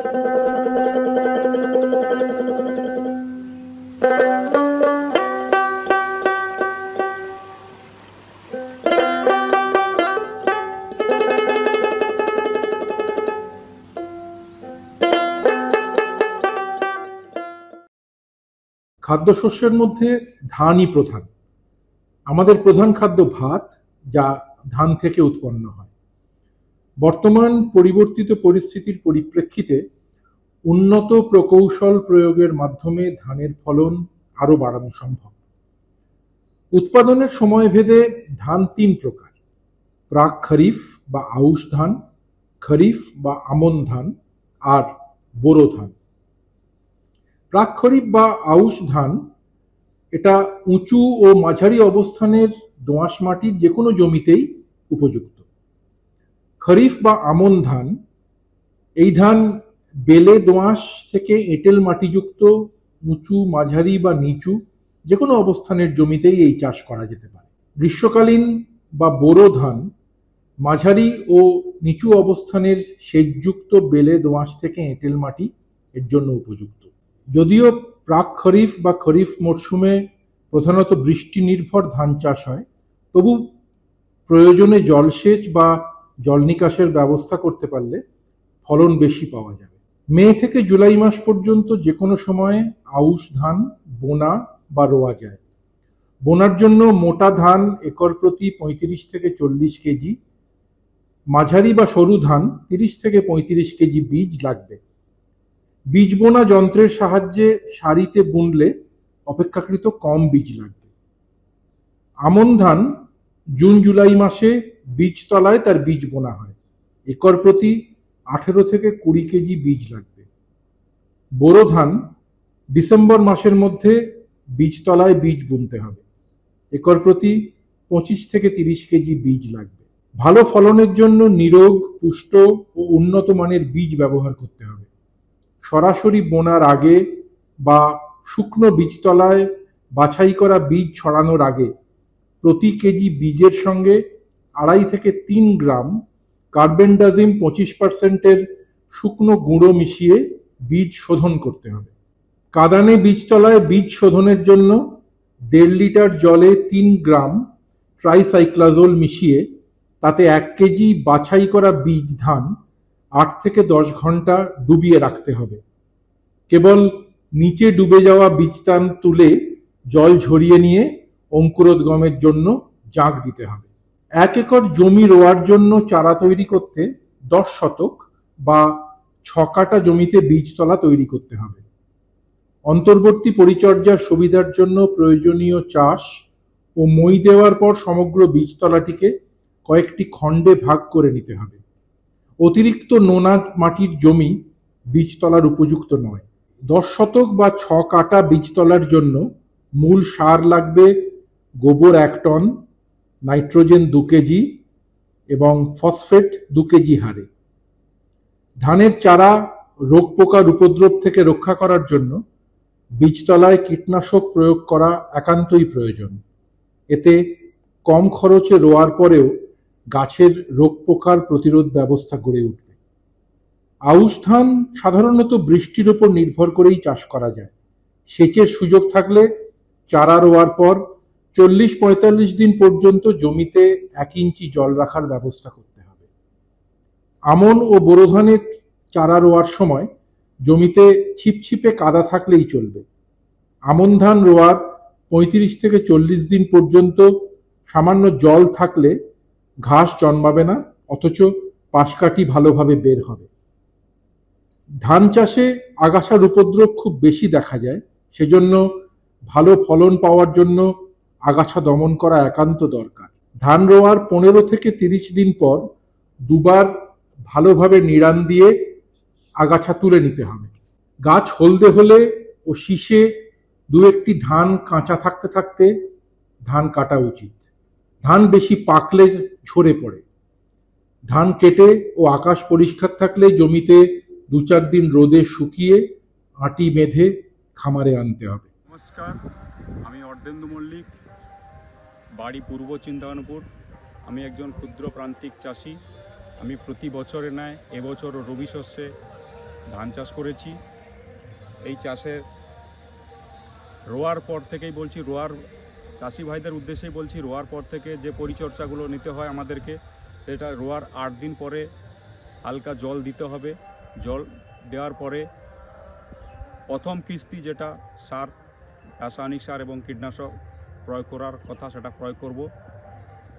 খাদ্যশস্যের মধ্যে ধানই প্রধান। আমাদের প্রধান খাদ্য ভাত, যা ধান থেকে উৎপন্ন হয়। বর্তমান পরিবর্তিত পরিস্থিতির পরিপ্রেক্ষিতে উন্নত প্রকৌশল প্রয়োগের মাধ্যমে ধানের ফলন আরও বাড়ানো সম্ভব। উৎপাদনের সময় ভেদে ধান ৩ প্রকার: প্রাক খরিফ বা আউশ ধান, খরিফ বা আমন ধান, আর বোরো ধান। প্রাক খরিফ বা আউশ ধান এটা উঁচু ও মাঝারি অবস্থানের দোআঁশ মাটির যে কোনো জমিতেই উপযুক্ত। খরিফ বা আমন ধান, এই ধান বেলে দোআঁশ থেকে এঁটেল মাটিযুক্ত উঁচু, মাঝারি বা নিচু যে কোনো অবস্থানের জমিতেই এই চাষ করা যেতে পারে। গ্রীষ্মকালীন বা বোরো ধান মাঝারি ও নিচু অবস্থানের সেচযুক্ত বেলে দোআঁশ থেকে এঁটেল মাটি এর জন্য উপযুক্ত। যদিও প্রাক খরিফ বা খরিফ মরশুমে প্রধানত বৃষ্টি নির্ভর ধান চাষ হয়, তবু প্রয়োজনে জলসেচ বা জল নিকাশের ব্যবস্থা করতে পারলে ফলন বেশি পাওয়া যাবে। মে থেকে জুলাই মাস পর্যন্ত যে কোনো সময়ে আউশ ধান বোনা বা রোয়া যায়। বোনার জন্য মোটা ধান একর প্রতি ৩৫ থেকে ৪০ কেজি, মাঝারি বা সরু ধান ৩০ থেকে ৩৫ কেজি বীজ লাগবে। বীজ বোনা যন্ত্রের সাহায্যে সারিতে বুনলে অপেক্ষাকৃত কম বীজ লাগবে। আমন ধান জুন জুলাই মাসে বীজতলায় তার বীজ বোনা হয়। একর প্রতি ১৮ থেকে ২০ কেজি বীজ লাগবে। বোরো ধান ডিসেম্বর মাসের মধ্যে বীজতলায় বীজ বুনতে হবে। একর প্রতি ২৫ থেকে ৩০ কেজি বীজ লাগবে। ভালো ফলনের জন্য নিরোগ, পুষ্ট ও উন্নত মানের বীজ ব্যবহার করতে হবে। সরাসরি বোনার আগে বা শুকনো বীজতলায় বাছাই করা বীজ ছড়ানোর আগে প্রতি কেজি বীজের সঙ্গে ২.৫ থেকে ৩ গ্রাম কার্বেন্ডাজিম ২৫% শুকনো গুঁড়ো মিশিয়ে বীজ শোধন করতে হবে। কাদানে বীজতলায় বীজ শোধনের জন্য ১.৫ লিটার জলে ৩ গ্রাম ট্রাইসাইক্লাজোল মিশিয়ে তাতে ১ কেজি বাছাই করা বীজ ধান ৮ থেকে ১০ ঘন্টা ডুবিয়ে রাখতে হবে। কেবল নিচে ডুবে যাওয়া বীজদান তুলে জল ঝরিয়ে নিয়ে অঙ্কুরোদ্গমের জন্য জাঁক দিতে হবে। ১ একর জমি রোয়ার জন্য চারা তৈরি করতে ১০ শতক বা ৬ কাঠা জমিতে বীজতলা তৈরি করতে হবে। অন্তর্বর্তী পরিচর্যার সুবিধার জন্য প্রয়োজনীয় চাষ ও মই দেওয়ার পর সমগ্র বীজতলাটিকে কয়েকটি খণ্ডে ভাগ করে নিতে হবে। অতিরিক্ত নোনা মাটির জমি বীজতলার উপযুক্ত নয়। ১০ শতক বা ৬ কাঠা বীজতলার জন্য মূল সার লাগবে গোবর ১ টন, নাইট্রোজেন ২ কেজি এবং ফসফেট ২ কেজি হারে। ধানের চারা রোগ পোকার উপদ্রব থেকে রক্ষা করার জন্য বীজতলায় কীটনাশক প্রয়োগ করা একান্তই প্রয়োজন। এতে কম খরচে রোয়ার পরেও গাছের রোগ পোকার প্রতিরোধ ব্যবস্থা গড়ে উঠবে। আউশ ধান সাধারণত বৃষ্টির উপর নির্ভর করেই চাষ করা যায়। সেচের সুযোগ থাকলে চারা রোয়ার পর ৪০-৪৫ দিন পর্যন্ত জমিতে ১ ইঞ্চি জল রাখার ব্যবস্থা করতে হবে। আমন ও বোরো ধানের চারা রোয়ার সময় জমিতে ছিপছিপে কাদা থাকলেই চলবে। আমন ধান রোয়ার ৩৫ থেকে ৪০ দিন পর্যন্ত সামান্য জল থাকলে ঘাস জন্মাবে না, অথচ পাশকাঠি ভালোভাবে বের হবে। ধান চাষে আগাছার উপদ্রব খুব বেশি দেখা যায়, সেজন্য ভালো ফলন পাওয়ার জন্য আগাছা দমন করা একান্ত দরকার। ধান রোয়ার ১৫ থেকে ৩০ দিন পর দুবার ভালোভাবে নিড়ান দিয়ে আগাছা তুলে নিতে হবে। গাছ হলদে হলে ও শীষে ২-১টি ধান কাঁচা থাকতে থাকতে ধান কাটা উচিত। ধান বেশি পাকলে ঝরে পড়ে। ধান কেটে ও আকাশ পরিষ্কার থাকলে জমিতে ২-৪ দিন রোদে শুকিয়ে আঁটি বেঁধে খামারে আনতে হবে। নমস্কার, আমি অর্ধেন্দু মল্লিক, বাড়ি পূর্ব চিন্তাকানপুর। আমি একজন ক্ষুদ্র প্রান্তিক চাষি। আমি প্রতি বছরে ন্যায় এবছরও রবি শস্যে ধান চাষ করেছি। এই চাষের রোয়ার পর থেকেই বলছি, চাষি ভাইদের উদ্দেশ্যেই বলছি, রোয়ার পর থেকে যে পরিচর্যাগুলো নিতে হয় আমাদেরকে, সেটা রোয়ার 8 দিন পরে হালকা জল দিতে হবে। জল দেওয়ার পরে প্রথম কিস্তি যেটা সার, রাসায়নিক সার এবং কীটনাশক প্রয়োগ করার কথা সেটা প্রয়োগ করব।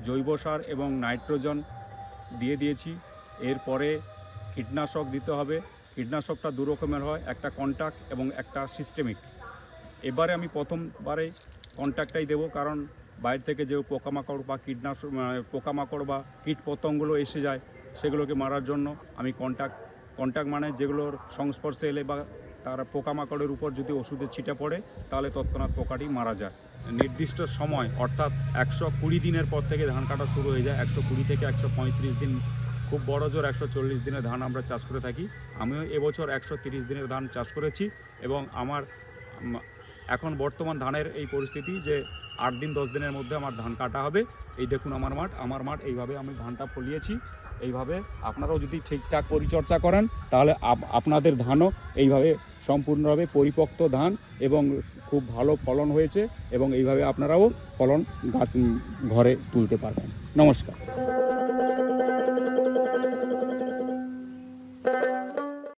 জৈব সার এবং নাইট্রোজেন দিয়ে দিয়েছি। এরপরে কীটনাশক দিতে হবে। কীটনাশকটা দু রকমের হয়, একটা কন্ট্যাক্ট এবং একটা সিস্টেমিক। এবারে আমি প্রথমবারে কন্ট্যাক্টটাই দেবো, কারণ বাইরে থেকে যে পোকামাকড় বা কীটনাশক পোকামাকড় বা কীট পতঙ্গগুলো এসে যায়, সেগুলোকে মারার জন্য আমি কন্ট্যাক্ট মানে যেগুলোর সংস্পর্শে এলে বা তার পোকামাকড়ের উপর যদি ওষুধের ছিটা পড়ে, তাহলে তৎক্ষণাৎ পোকাটি মারা যায়। নির্দিষ্ট সময় অর্থাৎ 120 দিনের পর থেকে ধান কাটা শুরু হয়ে যায়। 120 থেকে 135 দিন, খুব বড় জোর 140 দিনের ধান আমরা চাষ করে থাকি। আমিও এবছর 130 দিনের ধান চাষ করেছি এবং আমার এখন বর্তমান ধানের এই পরিস্থিতি যে 8 দিন 10 দিনের মধ্যে আমার ধান কাটা হবে। এই দেখুন আমার মাঠ এইভাবে আমি ধানটা ফলিয়েছি। এইভাবে আপনারাও যদি ঠিকঠাক পরিচর্যা করেন, তাহলে আপনাদের ধানও এইভাবে সম্পূর্ণভাবে পরিপক্ত ধান এবং খুব ভালো ফলন হয়েছে, এবং এইভাবে আপনারাও ফলন ঘরে তুলতে পারবেন। নমস্কার।